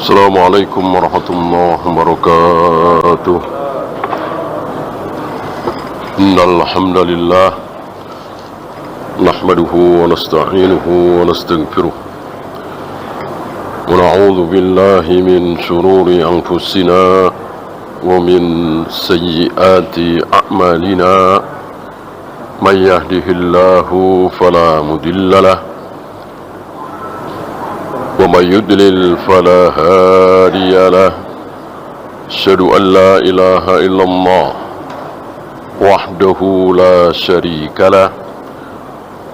Assalamualaikum warahmatullahi wabarakatuh. Innal hamdalillah nahmaduhu wa nasta'inuhu wa nastaghfiruh wa na'udzu billahi min shururi anfusina wa min sayyiati a'malina. May yahdihillahu fala mudilla lahu ومن يضلل فلا هادي له. أشهد أن لا إله إلا الله وحده لا شريك له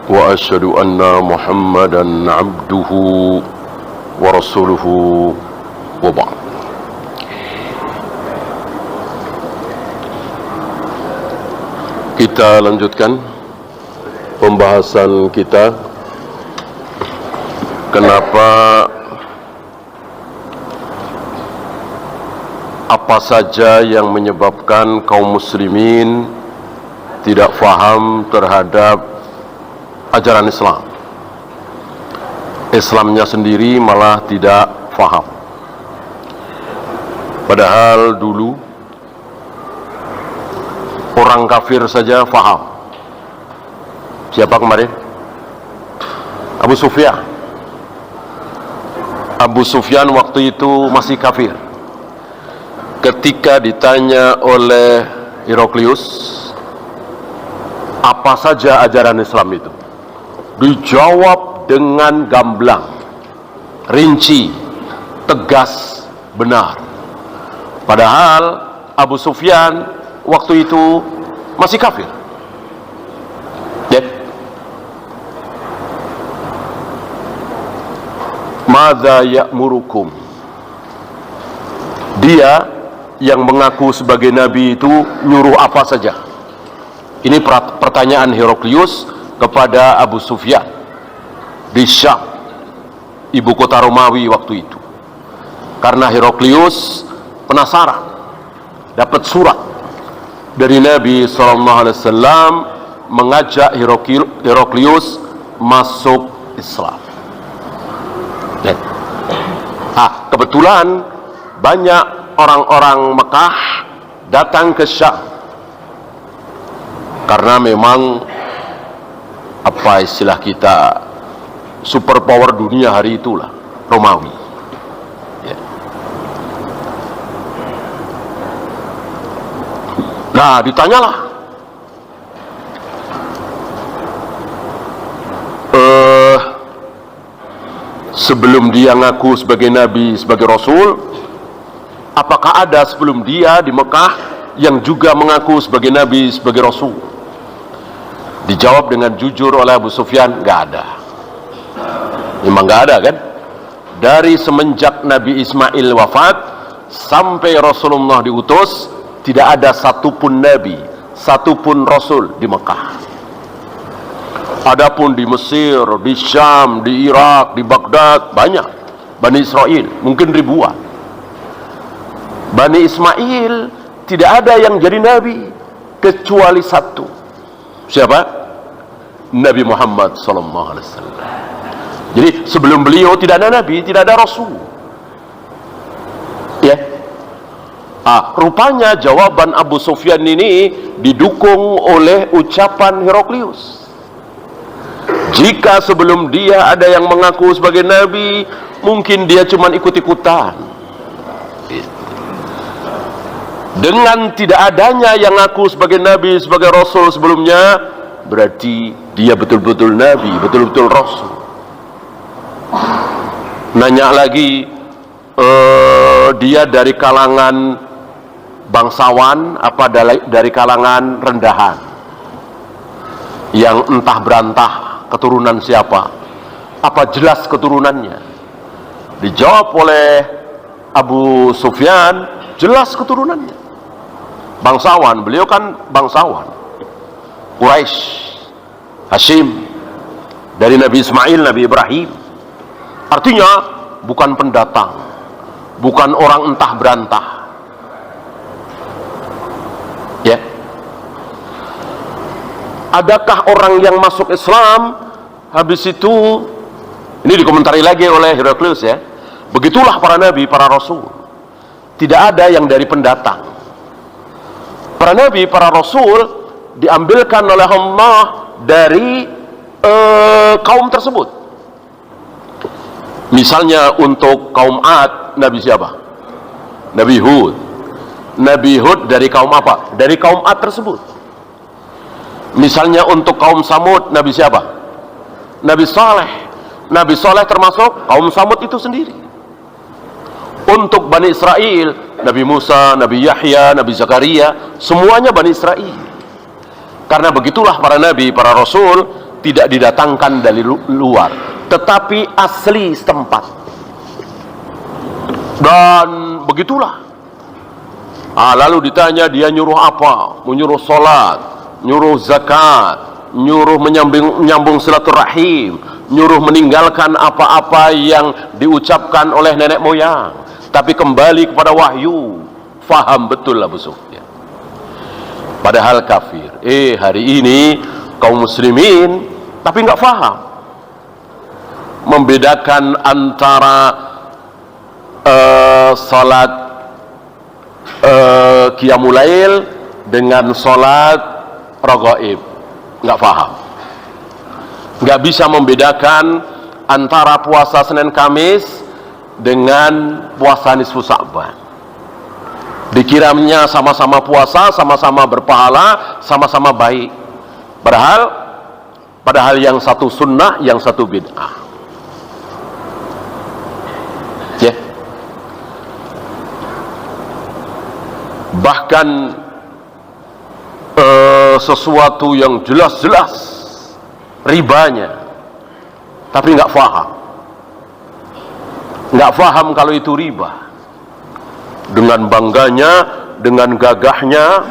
وأشهد أن محمدا عبده ورسوله وبعد. Kita lanjutkan pembahasan kita. Kenapa apa saja yang menyebabkan kaum muslimin tidak faham terhadap ajaran Islam? Islamnya sendiri malah tidak faham. Padahal dulu orang kafir saja faham. Siapa kemarin? Abu Sufyan. Abu Sufyan waktu itu masih kafir. Ketika ditanya oleh Heraklius, apa saja ajaran Islam itu? Dijawab dengan gamblang, rinci, tegas, benar. Padahal Abu Sufyan waktu itu masih kafir. Madza ya'murukum? Dia yang mengaku sebagai nabi itu nyuruh apa saja? Ini pertanyaan Heraklius kepada Abu Sufyan di Syam, ibu kota Romawi waktu itu. Karena Heraklius penasaran, dapat surat dari Nabi SAW mengajak Heraklius masuk Islam. Kebetulan banyak orang-orang Mekah datang ke Syam karena memang apa istilah kita, superpower dunia hari itulah Romawi. Nah, ditanyalah, sebelum dia ngaku sebagai nabi, sebagai rasul, apakah ada sebelum dia di Mekah yang juga mengaku sebagai nabi, sebagai rasul? Dijawab dengan jujur oleh Abu Sufyan, nggak ada. Memang nggak ada kan? Dari semenjak Nabi Ismail wafat sampai Rasulullah diutus, tidak ada satupun nabi, satupun rasul di Mekah. Adapun di Mesir, di Syam, di Irak, di Baghdad, banyak Bani Israel, mungkin ribuan. Bani Ismail tidak ada yang jadi nabi kecuali satu. Siapa? Nabi Muhammad SAW. Jadi sebelum beliau tidak ada nabi, tidak ada rasul. Rupanya jawaban Abu Sufyan ini didukung oleh ucapan Heraklius. Jika sebelum dia ada yang mengaku sebagai nabi, mungkin dia cuma ikut-ikutan. Dengan tidak adanya yang ngaku sebagai nabi, sebagai rasul sebelumnya, berarti dia betul-betul nabi, betul-betul rasul. Nanya lagi, dia dari kalangan bangsawan apa dari kalangan rendahan yang entah berantah keturunan siapa, apa jelas keturunannya? Dijawab oleh Abu Sufyan, jelas keturunannya, bangsawan. Beliau kan bangsawan Quraisy, Hashim, dari Nabi Ismail, Nabi Ibrahim. Artinya bukan pendatang, bukan orang entah berantah. Adakah orang yang masuk Islam habis itu, ini dikomentari lagi oleh Heraklius ya, Begitulah para nabi, para rasul. Tidak ada yang dari pendatang. Para nabi, para rasul diambilkan oleh Allah dari kaum tersebut. Misalnya untuk kaum Ad, Nabi siapa? Nabi Hud. Nabi Hud dari kaum apa? Dari kaum Ad tersebut. Misalnya untuk kaum Samud, Nabi siapa? Nabi Saleh. Nabi Saleh termasuk kaum Samud itu sendiri. Untuk Bani Israel, Nabi Musa, Nabi Yahya, Nabi Zakaria, semuanya Bani Israel. Karena begitulah para nabi, para rasul tidak didatangkan dari luar, tetapi asli setempat. Dan begitulah. Lalu ditanya dia nyuruh apa? Menyuruh sholat, nyuruh zakat, nyuruh menyambung silaturahim, nyuruh meninggalkan apa-apa yang diucapkan oleh nenek moyang, tapi kembali kepada wahyu. Faham betul Abu Sufyan. Padahal kafir. Hari ini kaum muslimin tapi nggak faham membedakan antara salat qiyamul lail dengan salat raghaib. Nggak faham. Nggak bisa membedakan antara puasa Senin Kamis dengan puasa nisfu Sa'ban. Dikiranya sama-sama puasa, sama-sama berpahala, sama-sama baik. Padahal yang satu sunnah, yang satu bid'ah. Bahkan sesuatu yang jelas-jelas ribanya, tapi nggak faham kalau itu riba. Dengan bangganya, dengan gagahnya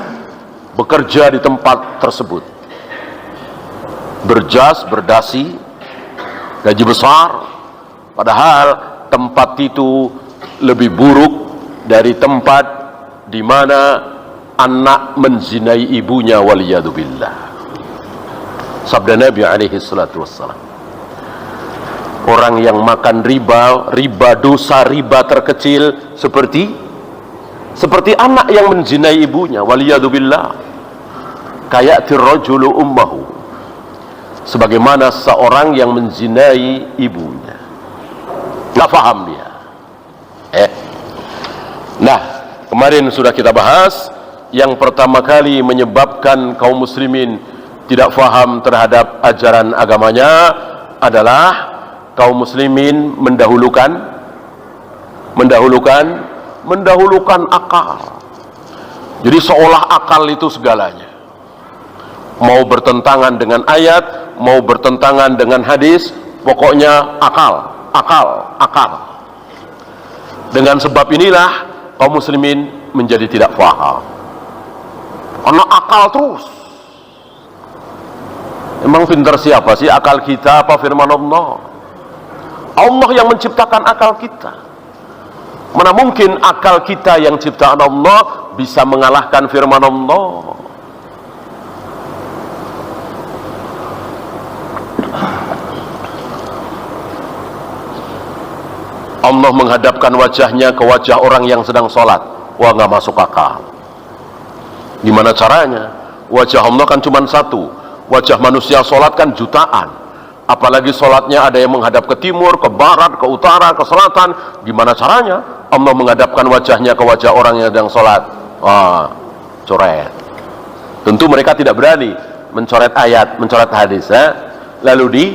bekerja di tempat tersebut, berjas, berdasi, gaji besar, padahal tempat itu lebih buruk dari tempat di mana anak menzinai ibunya, waliyadzubillah. Sabda Nabi alaihi salatu wassalam, orang yang makan riba dosa riba terkecil seperti anak yang menzinai ibunya, waliyadzubillah. Kayatir rajulu ummahu, sebagaimana seorang yang menzinai ibunya. Nggak paham dia. Nah, kemarin sudah kita bahas, yang pertama kali menyebabkan kaum muslimin tidak paham terhadap ajaran agamanya adalah kaum muslimin mendahulukan akal. Jadi seolah akal itu segalanya. Mau bertentangan dengan ayat, mau bertentangan dengan hadis, pokoknya akal. Dengan sebab inilah kaum muslimin menjadi tidak paham. Karena akal terus. Emang pintar siapa sih? Akal kita apa firman Allah? Allah yang menciptakan akal kita. Mana mungkin akal kita yang ciptaan Allah bisa mengalahkan firman Allah? Allah menghadapkan wajahnya ke wajah orang yang sedang sholat. Wah, nggak masuk akal. Gimana caranya? Wajah Allah kan cuma satu. Wajah manusia sholat kan jutaan. Apalagi sholatnya ada yang menghadap ke timur, ke barat, ke utara, ke selatan. Gimana caranya Allah menghadapkan wajahnya ke wajah orang yang sedang sholat? Wah, coret. Tentu mereka tidak berani mencoret ayat, mencoret hadis. Lalu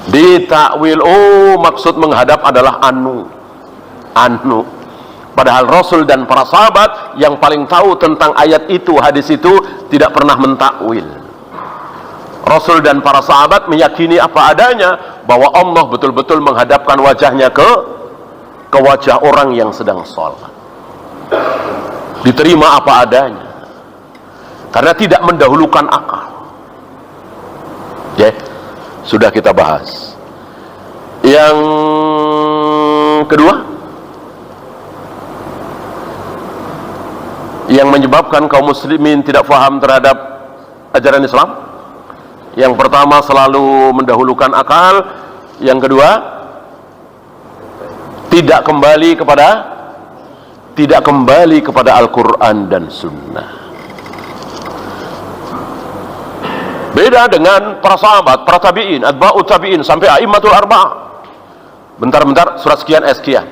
ditakwil. Oh, maksud menghadap adalah anu. Padahal Rasul dan para sahabat yang paling tahu tentang ayat itu, hadis itu, tidak pernah mentakwil. Rasul dan para sahabat meyakini apa adanya, bahwa Allah betul-betul menghadapkan wajahnya ke wajah orang yang sedang sholat. Diterima apa adanya, karena tidak mendahulukan akal. Sudah kita bahas. Yang kedua, yang menyebabkan kaum muslimin tidak paham terhadap ajaran Islam, yang pertama selalu mendahulukan akal, Yang kedua, tidak kembali kepada Al-Quran dan Sunnah. Beda dengan para sahabat, para tabi'in, atba'ut tabi'in, sampai a'immatul arba'ah. Bentar-bentar, surat sekian ayat sekian,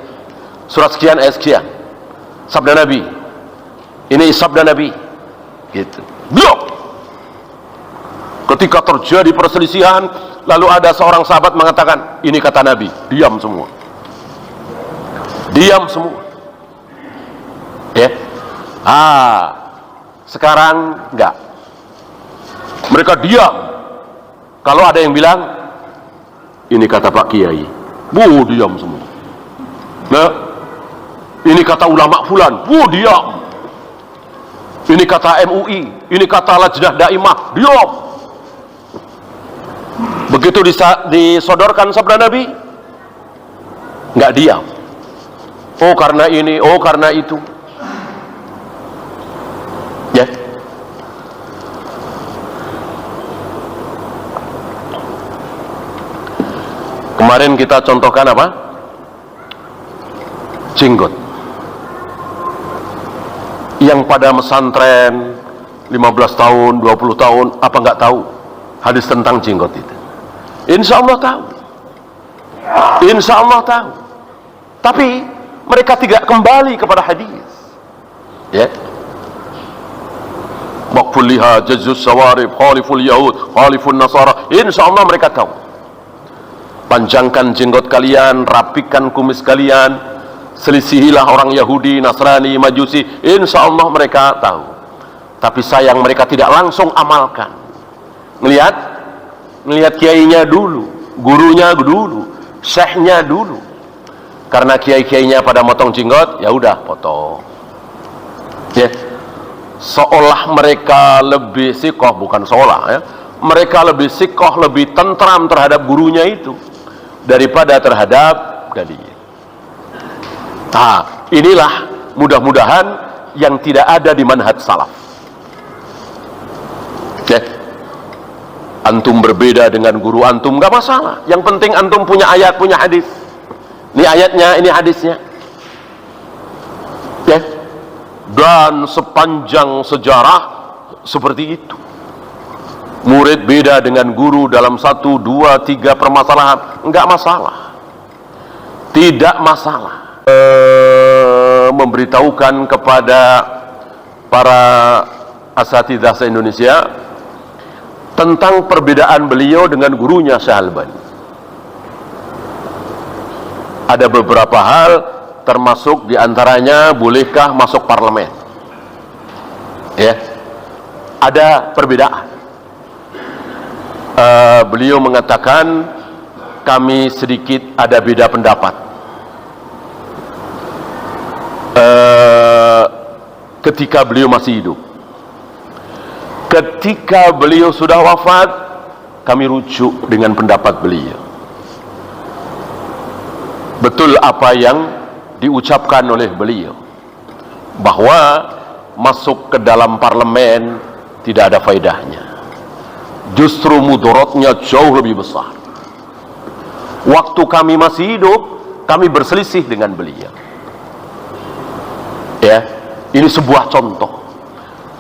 surat sekian ayat sekian, sabda Nabi, ini sabda Nabi, gitu. Blok. Ketika terjadi perselisihan, lalu ada seorang sahabat mengatakan, ini kata Nabi, diam semua. Diam semua. Ya. Sekarang enggak. Mereka diam. Kalau ada yang bilang, ini kata Pak Kiai, diam semua. Nah, ini kata ulama fulan, diam. Ini kata MUI, ini kata Lajnah Daimah, diam. Begitu disodorkan sabda Nabi, nggak diam. Oh karena ini, oh karena itu. Ya. Kemarin kita contohkan apa? Jenggot. Yang pada mesantren 15 tahun, 20 tahun, apa nggak tahu hadis tentang jenggot itu? Insya Allah tahu. Insya Allah tahu. Tapi mereka tidak kembali kepada hadis. Ya. Waqful liha, jazzus sawarib, khaliful yahud, khalifun nasara. Insya Allah mereka tahu. Panjangkan jenggot kalian, rapikan kumis kalian, selisihilah orang Yahudi, Nasrani, Majusi. Insya Allah mereka tahu. Tapi sayang mereka tidak langsung amalkan. Ngelihat kiainya dulu, gurunya dulu, syekhnya dulu. Karena kiai-kiainya pada motong jenggot, ya udah potong. Ya. Seolah mereka lebih sikoh, bukan seolah ya. Mereka lebih sikoh, lebih tentram terhadap gurunya itu daripada terhadap dalinya. Inilah mudah-mudahan yang tidak ada di manhaj salaf. Ya. Antum berbeda dengan guru antum, gak masalah. Yang penting antum punya ayat, punya hadis. Ini ayatnya, ini hadisnya. Ya. Dan sepanjang sejarah seperti itu. Murid beda dengan guru dalam 1, 2, 3 permasalahan, enggak masalah. Tidak masalah. Memberitahukan kepada para asatidzah se-Indonesia tentang perbedaan beliau dengan gurunya Syekh Albani. Ada beberapa hal, termasuk diantaranya bolehkah masuk parlemen. Ya, ada perbedaan. Beliau mengatakan kami sedikit ada beda pendapat. Ketika beliau masih hidup. Ketika beliau sudah wafat, kami rujuk dengan pendapat beliau. Betul apa yang diucapkan oleh beliau, bahwa masuk ke dalam parlemen tidak ada faedahnya, justru mudaratnya jauh lebih besar. Waktu kami masih hidup, kami berselisih dengan beliau. Ya, ini sebuah contoh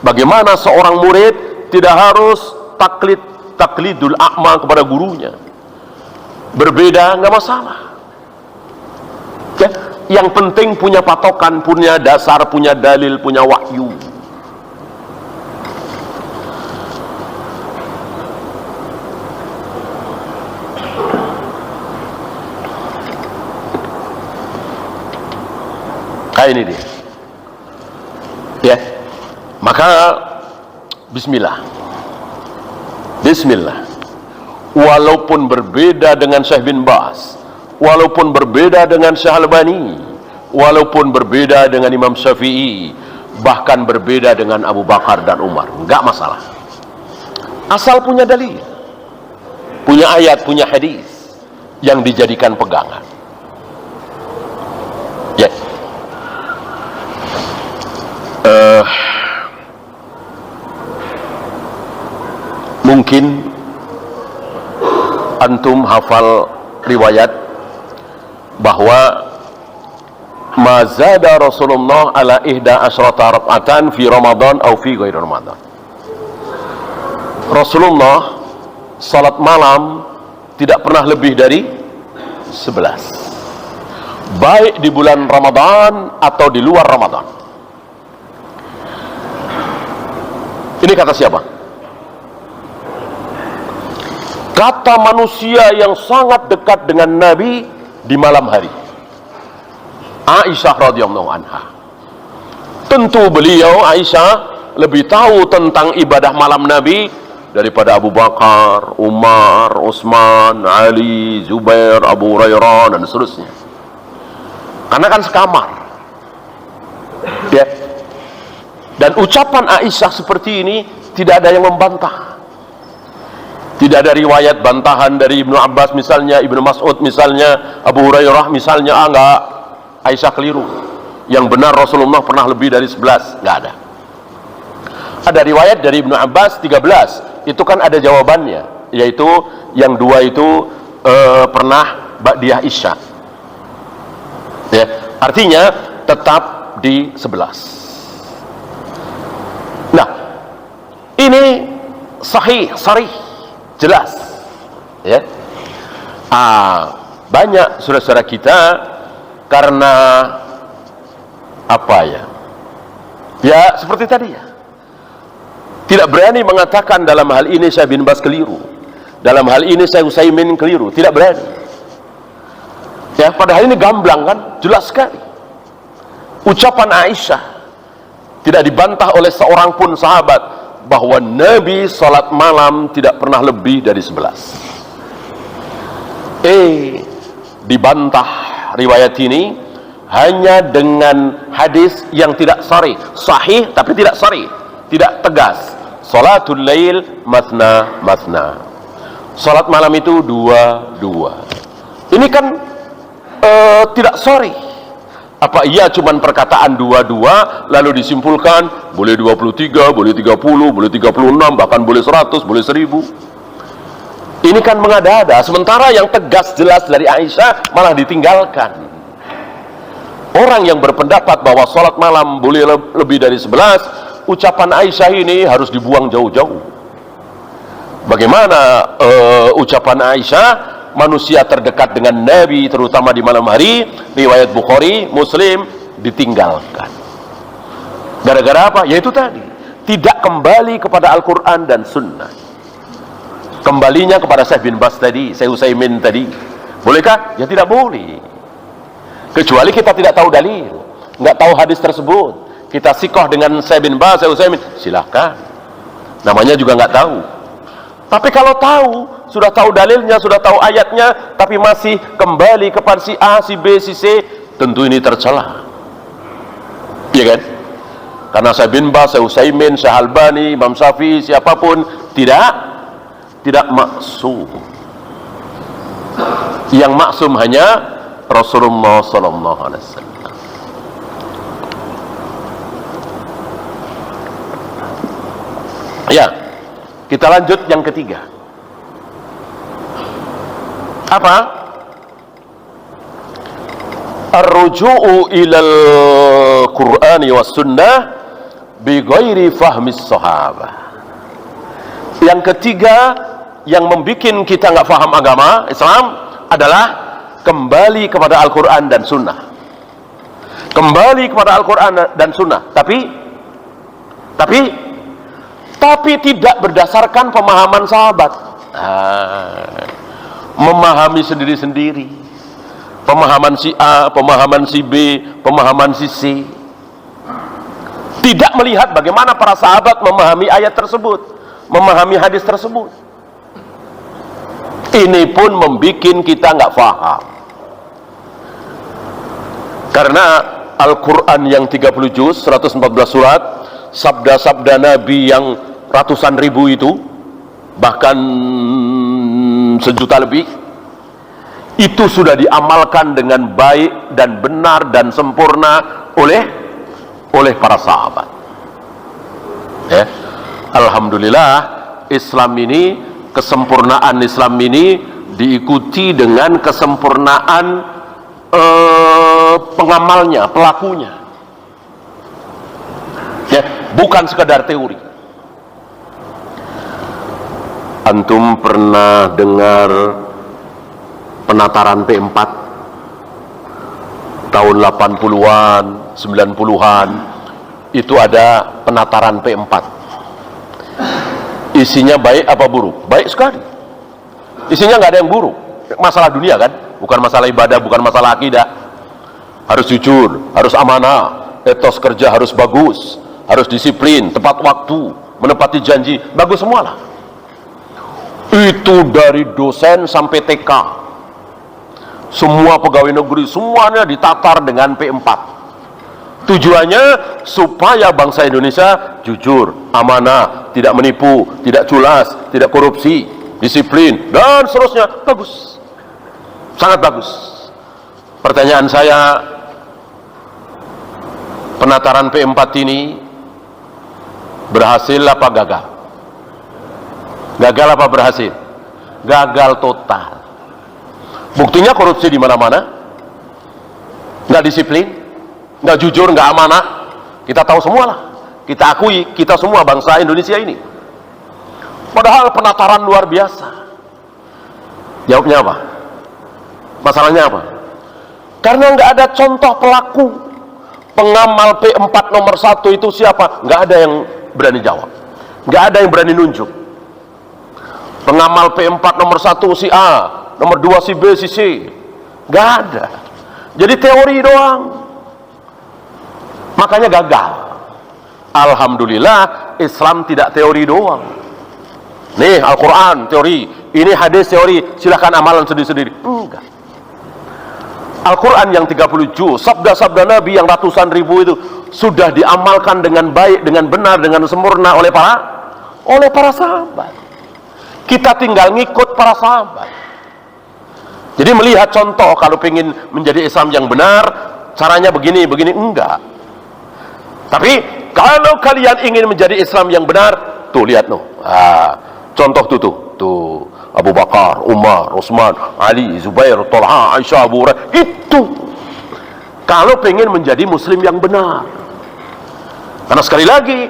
bagaimana seorang murid tidak harus taklidul a'ma kepada gurunya. Berbeda nggak masalah. Ya, yang penting punya patokan, punya dasar, punya dalil, punya wahyu. Ini dia. Ya. Maka bismillah. Bismillah. Walaupun berbeda dengan Syekh bin Baz, walaupun berbeda dengan Syekh Albani, walaupun berbeda dengan Imam Syafi'i, bahkan berbeda dengan Abu Bakar dan Umar, enggak masalah. Asal punya dalil, punya ayat, punya hadis yang dijadikan pegangan. Ya. Mungkin antum hafal riwayat bahwa mazada Rasulullah ala ihda asyrata rak'atan fi Ramadan atau fi ghairi Ramadan. Rasulullah salat malam tidak pernah lebih dari 11, baik di bulan Ramadan atau di luar Ramadan. Ini kata siapa? Kata manusia yang sangat dekat dengan Nabi di malam hari, Aisyah radhiyallahu anha. Tentu beliau, Aisyah, lebih tahu tentang ibadah malam Nabi daripada Abu Bakar, Umar, Utsman, Ali, Zubair, Abu Hurairah, dan seterusnya. Karena kan sekamar. Ya. Dan ucapan Aisyah seperti ini tidak ada yang membantah. Tidak ada riwayat bantahan dari Ibnu Abbas misalnya, Ibnu Mas'ud misalnya, Abu Hurairah misalnya, enggak, Aisyah keliru. Yang benar Rasulullah pernah lebih dari 11, enggak ada. Ada riwayat dari Ibnu Abbas 13, itu kan ada jawabannya, yaitu yang dua itu pernah ba'diyah Isya. Ya, artinya tetap di 11. Nah, ini sahih, sarih, jelas, ya. Banyak saudara-saudara kita karena apa ya? Ya seperti tadi ya, tidak berani mengatakan dalam hal ini Syekh bin Baz keliru, dalam hal ini Syekh Utsaimin keliru, tidak berani. Ya, padahal ini gamblang kan, jelas sekali. Ucapan Aisyah tidak dibantah oleh seorang pun sahabat bahwa Nabi salat malam tidak pernah lebih dari 11. Dibantah riwayat ini hanya dengan hadis yang tidak sahih, sahih tapi tidak sahih, tidak tegas. Salatul lail mathna mathna. Salat malam itu dua. Ini kan tidak sahih. Apa iya cuman perkataan dua lalu disimpulkan boleh 23, boleh 30, boleh 36, bahkan boleh 100, boleh 1000. Ini kan mengada-ada, sementara yang tegas jelas dari Aisyah malah ditinggalkan. Orang yang berpendapat bahwa sholat malam boleh lebih dari 11, ucapan Aisyah ini harus dibuang jauh-jauh. Bagaimana ucapan Aisyah, manusia terdekat dengan Nabi terutama di malam hari, riwayat Bukhari, Muslim, ditinggalkan. Gara-gara apa? Yaitu tadi, tidak kembali kepada Al-Quran dan Sunnah. Kembalinya kepada Syekh bin Baz tadi, Syekh Utsaimin tadi. Bolehkah? Ya tidak boleh. Kecuali kita tidak tahu dalil, nggak tahu hadis tersebut, kita sikoh dengan Syekh bin Baz, Syekh Utsaimin, silahkan. Namanya juga nggak tahu. Tapi kalau tahu, sudah tahu dalilnya, sudah tahu ayatnya, tapi masih kembali kepada si A, si B, si C, tentu ini tercela. Iya kan? Karena Syekh bin Baz, Syekh Utsaimin, Syekh Albani, Imam Syafi'i, siapapun tidak maksum. Yang maksum hanya Rasulullah sallallahu alaihi wasallam. Ya, kita lanjut yang ketiga. Apa? Ar-ruju'u ilal Qur'ani was sunnah bi ghairi fahmis sahabah. Yang ketiga yang membuat kita nggak paham agama Islam adalah kembali kepada Al-Quran dan Sunnah. Kembali kepada Al-Quran dan Sunnah, tapi tidak berdasarkan pemahaman sahabat. Memahami sendiri-sendiri, pemahaman si A, pemahaman si B, pemahaman si C. Tidak melihat bagaimana para sahabat memahami ayat tersebut, memahami hadis tersebut. Ini pun membuat kita nggak paham. Karena Al-Quran yang 30 juz, 114 surat, sabda-sabda Nabi yang ratusan ribu itu, bahkan 1 juta lebih, itu sudah diamalkan dengan baik dan benar dan sempurna oleh para sahabat. Alhamdulillah, Islam ini, kesempurnaan Islam ini diikuti dengan kesempurnaan pengamalnya, pelakunya. Ya, bukan sekadar teori. Antum pernah dengar penataran P4 tahun 80-an, 90-an, itu ada penataran P4. Isinya baik apa buruk? Baik sekali. Isinya nggak ada yang buruk. Masalah dunia kan, bukan masalah ibadah, bukan masalah akidah. Harus jujur, harus amanah, etos kerja harus bagus, harus disiplin, tepat waktu, menepati janji, bagus semualah. Itu dari dosen sampai TK. Semua pegawai negeri, semuanya ditatar dengan P4. Tujuannya supaya bangsa Indonesia jujur, amanah, tidak menipu, tidak culas, tidak korupsi, disiplin, dan seterusnya. Bagus. Sangat bagus. Pertanyaan saya, penataran P4 ini berhasil apa gagal? Gagal apa berhasil? Gagal total. Buktinya korupsi di mana-mana, nggak disiplin, nggak jujur, nggak amanah. Kita tahu semua lah, kita akui, kita semua bangsa Indonesia ini. Padahal penataran luar biasa. Jawabnya apa? Masalahnya apa? Karena nggak ada contoh pelaku. Pengamal P4 nomor 1 itu siapa? Nggak ada yang berani jawab, nggak ada yang berani nunjuk. Pengamal P4 nomor 1 si A, nomor 2 si B, si C, nggak ada. Jadi teori doang, makanya gagal. Alhamdulillah Islam tidak teori doang. Nih Al-Quran teori, ini hadis teori, silahkan amalan sendiri-sendiri. Enggak. Al-Quran yang 30 juz, sabda-sabda Nabi yang ratusan ribu itu sudah diamalkan dengan baik, dengan benar, dengan sempurna oleh para sahabat. Kita tinggal ngikut para sahabat. Jadi melihat contoh, kalau ingin menjadi Islam yang benar, caranya begini, enggak. Tapi kalau kalian ingin menjadi Islam yang benar, tuh lihat contoh tuh Abu Bakar, Umar, Utsman, Ali, Zubair, Talha, Aisyah, Abu Hurairah, itu kalau pengen menjadi Muslim yang benar. Karena sekali lagi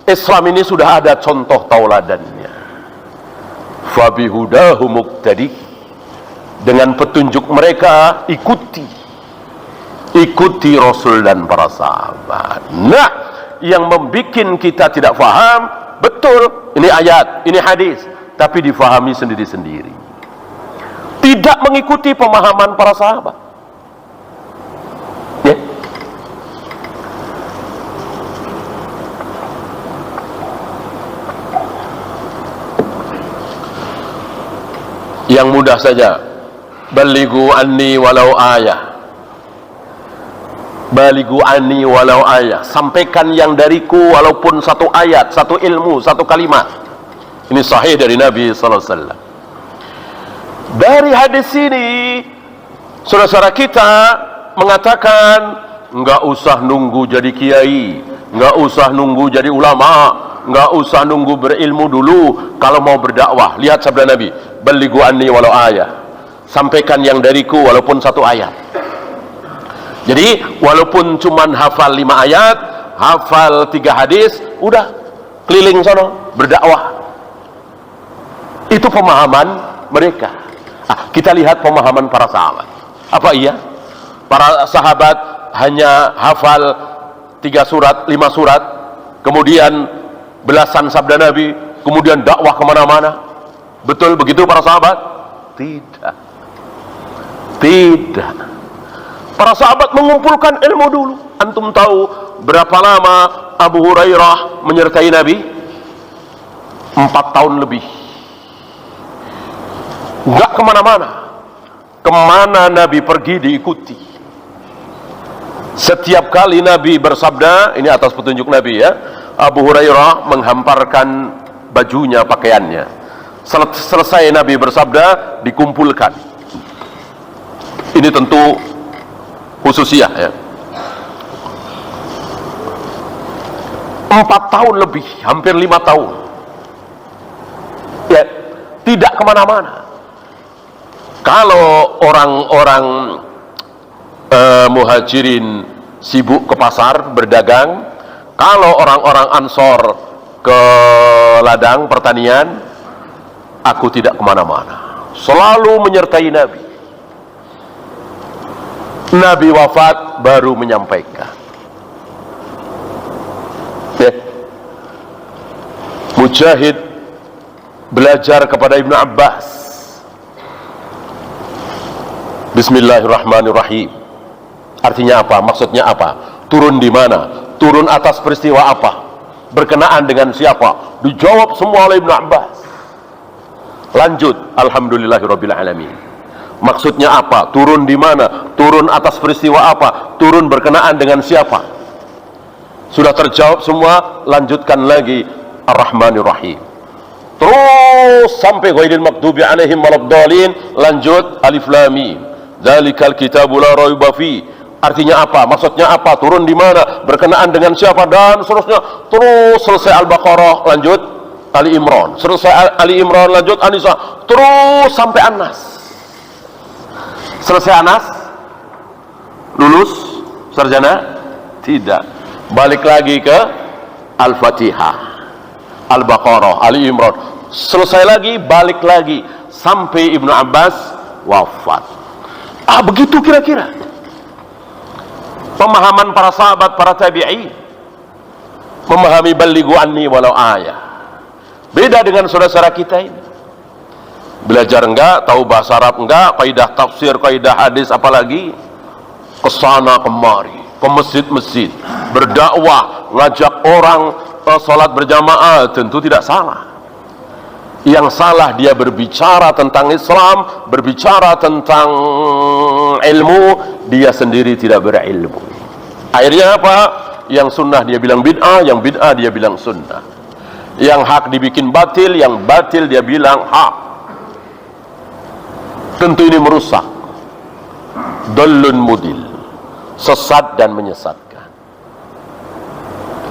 Islam ini sudah ada contoh tauladannya. Fabihudahu muqtadi, dengan petunjuk mereka ikuti Rasul dan para sahabat. Nah, yang membuat kita tidak faham, betul, ini ayat, ini hadis, tapi difahami sendiri-sendiri, tidak mengikuti pemahaman para sahabat. Ya. Yang mudah saja, balighu anni walau ayah, balighu anni walau ayah, sampaikan yang dariku walaupun satu ayat, satu ilmu, satu kalimat. Ini sahih dari Nabi sallallahu alaihi wasallam. Dari hadis ini saudara-saudara kita mengatakan, enggak usah nunggu jadi kiai, enggak usah nunggu jadi ulama, enggak usah nunggu berilmu dulu kalau mau berdakwah. Lihat sabda Nabi, balighu anni walau ayah, sampaikan yang dariku walaupun satu ayat. Jadi walaupun cuman hafal 5 ayat, hafal 3 hadis, udah keliling sono berdakwah. Itu pemahaman mereka. Kita lihat pemahaman para sahabat. Apa iya? Para sahabat hanya hafal 3 surat, 5 surat, kemudian belasan sabda Nabi, kemudian dakwah kemana-mana. Betul begitu para sahabat? Tidak. Para sahabat mengumpulkan ilmu dulu. Antum tahu berapa lama Abu Hurairah menyertai Nabi? 4 tahun lebih. Enggak kemana-mana. Kemana Nabi pergi diikuti. Setiap kali Nabi bersabda, ini atas petunjuk Nabi ya, Abu Hurairah menghamparkan bajunya, pakaiannya. Selesai Nabi bersabda, dikumpulkan. Ini tentu khususiyah ya. 4 tahun lebih, hampir 5 tahun ya, tidak kemana-mana. Kalau orang-orang muhajirin sibuk ke pasar berdagang, kalau orang-orang ansor ke ladang pertanian, aku tidak kemana-mana, selalu menyertai Nabi. Nabi wafat baru menyampaikan. Mujahid belajar kepada Ibnu Abbas, Bismillahirrahmanirrahim. Artinya apa? Maksudnya apa? Turun di mana? Turun atas peristiwa apa? Berkenaan dengan siapa? Dijawab semua oleh Ibnu Abbas. Lanjut, alhamdulillahirabbil alamin. Maksudnya apa? Turun di mana? Turun atas peristiwa apa? Turun berkenaan dengan siapa? Sudah terjawab semua, lanjutkan lagi, Ar-Rahmanir-Rahim. Terus sampai ghairil maghdubi alaihim waladdallin, lanjut Alif Lam Mim. Dzalikal kitabu la raiba fi. Artinya apa? Maksudnya apa? Turun di mana? Berkenaan dengan siapa? Dan seterusnya. Terus selesai Al-Baqarah, lanjut Ali Imran. Selesai Ali Imran, lanjut An-Nisa. Terus sampai An-Nas. Selesai An-Nas, lulus sarjana? Tidak. Balik lagi ke Al-Fatihah, Al-Baqarah, Ali Imran. Selesai lagi, balik lagi sampai Ibnu Abbas wafat. Begitu kira-kira pemahaman para sahabat, para tabi'in, memahami balighu anni walau ayah. Beda dengan saudara-saudara kita ini. Belajar enggak, tahu bahasa Arab enggak, kaidah tafsir, kaidah hadis, apalagi kesana kemari, ke masjid-masjid, berdakwah, ngajak orang sholat berjamaah, tentu tidak salah. Yang salah dia berbicara tentang Islam, berbicara tentang ilmu, dia sendiri tidak berilmu. Akhirnya apa? Yang sunnah dia bilang bid'ah, yang bid'ah dia bilang sunnah. Yang hak dibikin batil, yang batil dia bilang hak. Tentu ini merusak. Dallun mudil, sesat dan menyesatkan.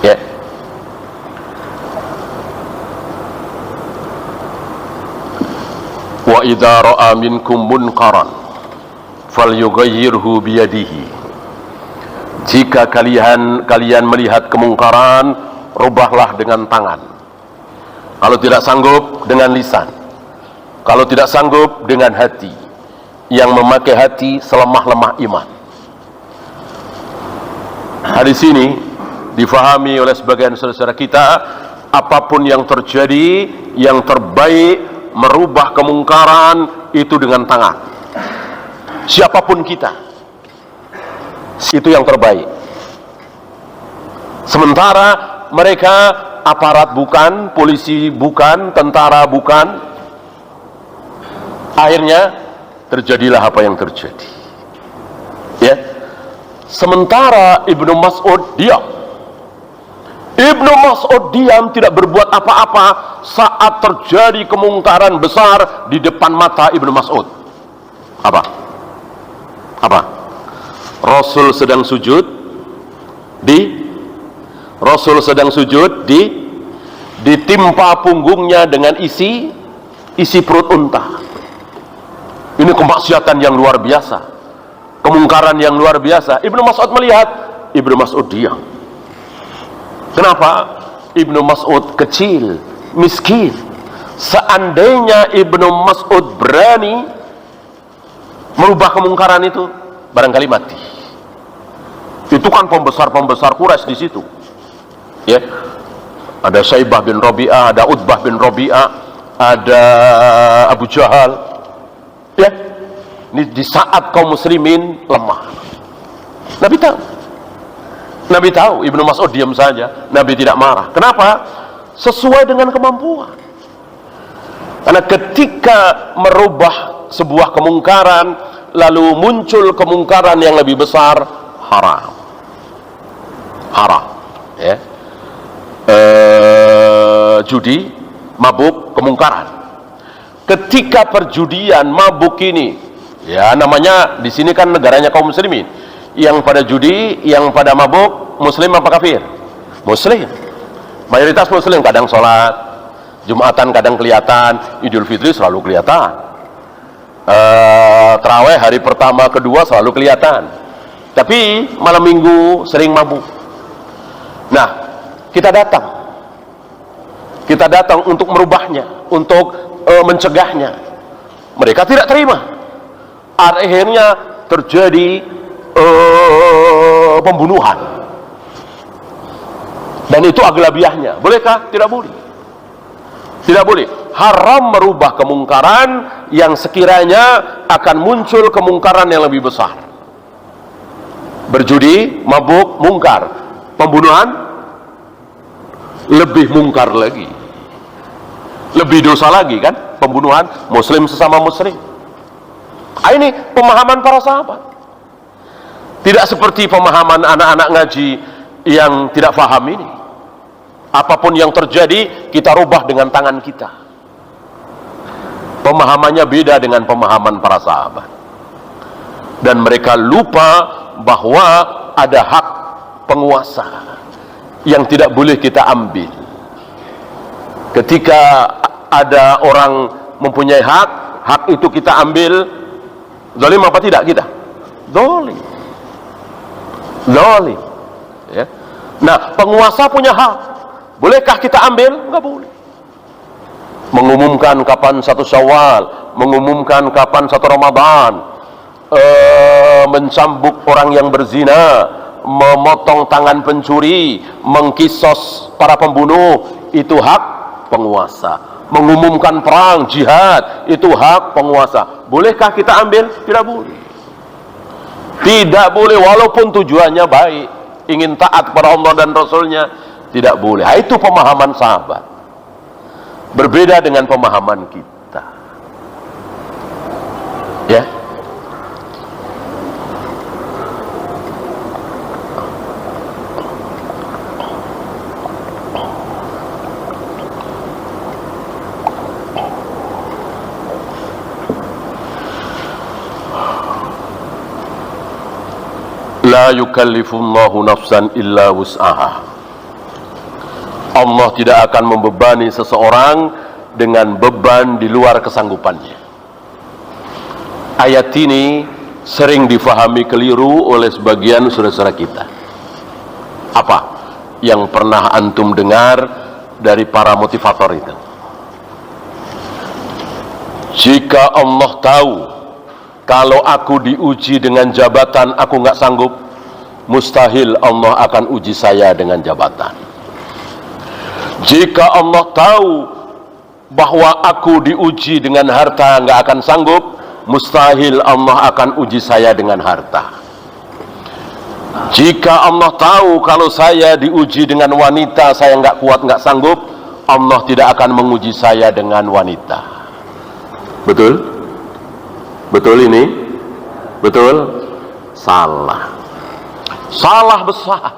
Ya. Wa idza ra'a minkum munkaran falyughayyirhu biyadihi. Jika kalian melihat kemungkaran, rubahlah dengan tangan. Kalau tidak sanggup, dengan lisan. Kalau tidak sanggup, dengan hati. Yang memakai hati selemah-lemah iman. Hadis ini difahami oleh sebagian saudara kita, apapun yang terjadi, yang terbaik merubah kemungkaran itu dengan tangan. Siapapun kita, itu yang terbaik. Sementara mereka aparat bukan, polisi bukan, tentara bukan, akhirnya terjadilah apa yang terjadi. Ya. Sementara Ibnu Mas'ud diam. Ibnu Mas'ud diam, tidak berbuat apa-apa saat terjadi kemungkaran besar di depan mata Ibnu Mas'ud. Apa? Rasul sedang sujud ditimpa punggungnya dengan isi perut unta. Ini kemaksiatan yang luar biasa, kemungkaran yang luar biasa. Ibnu Mas'ud melihat, Ibnu Mas'ud diam. Kenapa? Ibnu Mas'ud kecil, miskin. Seandainya Ibnu Mas'ud berani merubah kemungkaran itu, barangkali mati. Itu kan pembesar-pembesar Quraisy di situ. Ya. Ada Syaibah bin Rabi'ah, ada Utbah bin Rabi'ah, ada Abu Jahal. Ya. Ini di saat kaum muslimin lemah. Nabi tahu Ibnu Mas'ud diam saja, Nabi tidak marah. Kenapa? Sesuai dengan kemampuan. Karena ketika merubah sebuah kemungkaran, lalu muncul kemungkaran yang lebih besar, haram. Ya. Judi, mabuk, kemungkaran. Ketika perjudian, mabuk ini, ya namanya di sini kan negaranya kaum muslimin. Yang pada judi, yang pada mabuk, muslim apa kafir? Muslim. Mayoritas muslim, kadang sholat, Jumatan kadang kelihatan, Idul Fitri selalu kelihatan. Terawih hari pertama kedua selalu kelihatan, tapi malam minggu sering mabuk. Nah, kita datang untuk merubahnya, untuk mencegahnya. Mereka tidak terima. Akhirnya terjadi pembunuhan, dan itu aglabiahnya. Bolehkah? Tidak boleh. Tidak boleh. Haram merubah kemungkaran yang sekiranya akan muncul kemungkaran yang lebih besar. Berjudi, mabuk, mungkar. Pembunuhan lebih mungkar lagi, lebih dosa lagi kan? Pembunuhan muslim sesama muslim. Ini pemahaman para sahabat. Tidak seperti pemahaman anak-anak ngaji yang tidak paham ini. Apapun yang terjadi, kita rubah dengan tangan kita. Pemahamannya beda dengan pemahaman para sahabat. Dan mereka lupa bahwa ada hak penguasa yang tidak boleh kita ambil. Ketika ada orang mempunyai hak itu kita ambil, zalim apa tidak kita? Zalim. Ya. Nah, penguasa punya hak. Bolehkah kita ambil? Enggak boleh. Mengumumkan kapan 1 Syawal, mengumumkan kapan 1 Ramadan, mencambuk orang yang berzina, memotong tangan pencuri, mengkisos para pembunuh, itu hak penguasa. Mengumumkan perang, jihad, itu hak penguasa. Bolehkah kita ambil? Tidak boleh. Tidak boleh, walaupun tujuannya baik, ingin taat kepada Allah dan Rasulnya, tidak boleh. Itu pemahaman sahabat. Berbeda dengan pemahaman kita. Ya. La yukallifullahu nafsan illa wus'aha. Allah tidak akan membebani seseorang dengan beban di luar kesanggupannya. Ayat ini sering difahami keliru oleh sebagian saudara-saudara kita. Apa yang pernah antum dengar dari para motivator itu? Jika Allah tahu kalau aku diuji dengan jabatan aku nggak sanggup, mustahil Allah akan uji saya dengan jabatan. Jika Allah tahu bahwa aku diuji dengan harta nggak akan sanggup, mustahil Allah akan uji saya dengan harta. Jika Allah tahu kalau saya diuji dengan wanita, saya nggak kuat, nggak sanggup, Allah tidak akan menguji saya dengan wanita. Betul? Betul ini? Betul? Salah. Salah besar.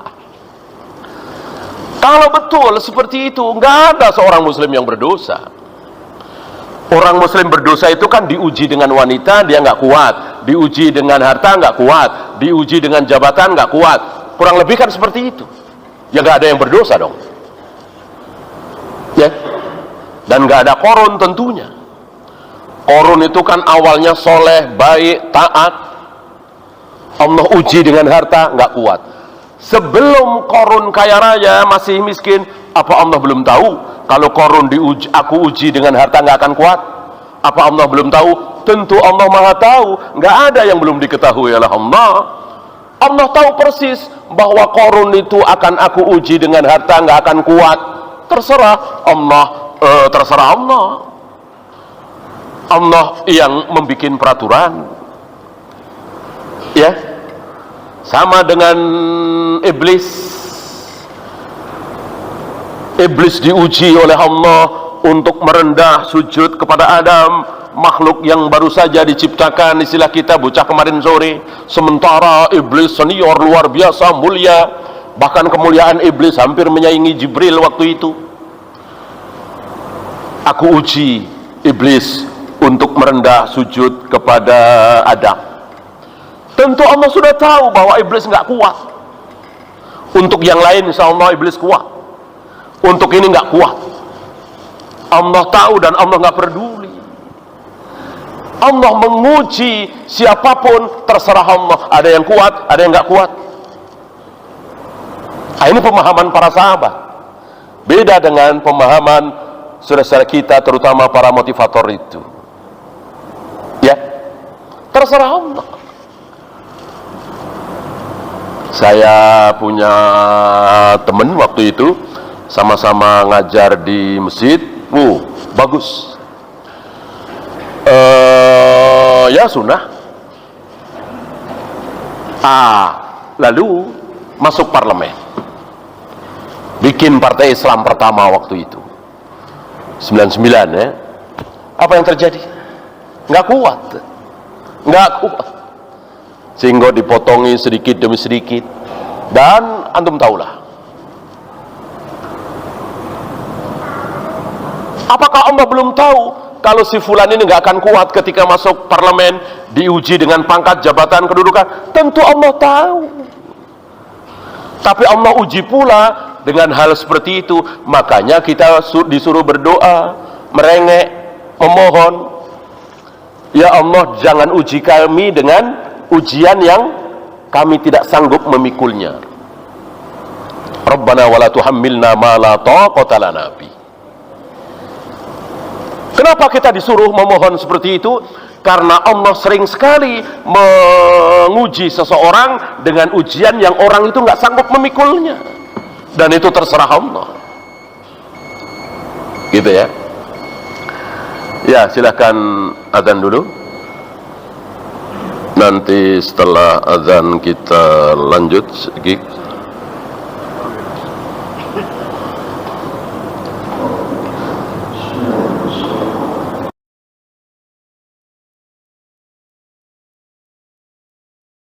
Kalau betul seperti itu, nggak ada seorang muslim yang berdosa. Orang muslim berdosa itu kan diuji dengan wanita, dia nggak kuat. Diuji dengan harta, nggak kuat. Diuji dengan jabatan, nggak kuat. Kurang lebih kan seperti itu. Ya nggak ada yang berdosa dong. Ya. Dan nggak ada korun tentunya. Korun itu kan awalnya soleh, baik, taat. Allah uji dengan harta, nggak kuat. Sebelum korun kaya raya masih miskin, apa Allah belum tahu kalau korun diuji, aku uji dengan harta nggak akan kuat? Apa Allah belum tahu? Tentu Allah maha tahu. Nggak ada yang belum diketahui oleh Allah. Allah tahu persis bahwa korun itu akan aku uji dengan harta nggak akan kuat. Terserah Allah, terserah Allah. Allah yang membuat peraturan. Ya, sama dengan iblis. Iblis diuji oleh Allah untuk merendah sujud kepada Adam, makhluk yang baru saja diciptakan, istilah kita bocah kemarin sore. Sementara iblis senior luar biasa mulia, bahkan kemuliaan iblis hampir menyaingi Jibril waktu itu. Aku uji iblis untuk merendah sujud kepada Adam. Tentu Allah sudah tahu bahwa iblis nggak kuat. Untuk yang lain insya Allah iblis kuat. Untuk ini nggak kuat. Allah tahu dan Allah nggak peduli. Allah menguji siapapun, terserah Allah. Ada yang kuat, ada yang nggak kuat. Nah, ini pemahaman para sahabat. Beda dengan pemahaman saudara-saudara kita, terutama para motivator itu. Ya, terserah Allah. Saya punya teman waktu itu, sama-sama ngajar di masjid. Bagus. Ya sunnah. Lalu masuk parlemen, bikin partai Islam pertama waktu itu 99 ya. Apa yang terjadi? Nggak kuat, sehingga dipotongi sedikit demi sedikit. Dan antum tahulah, apakah Allah belum tahu kalau si fulan ini nggak akan kuat ketika masuk parlemen, diuji dengan pangkat, jabatan, kedudukan? Tentu Allah tahu. Tapi Allah uji pula dengan hal seperti itu. Makanya kita disuruh berdoa, merengek, memohon, ya Allah, jangan uji kami dengan ujian yang kami tidak sanggup memikulnya. Rabbana wala tuhammilna ma la taqata lana bi. Kenapa kita disuruh memohon seperti itu? Karena Allah sering sekali menguji seseorang dengan ujian yang orang itu nggak sanggup memikulnya, dan itu terserah Allah. Gitu ya. Ya, silakan azan dulu. Nanti setelah azan kita lanjut sedikit.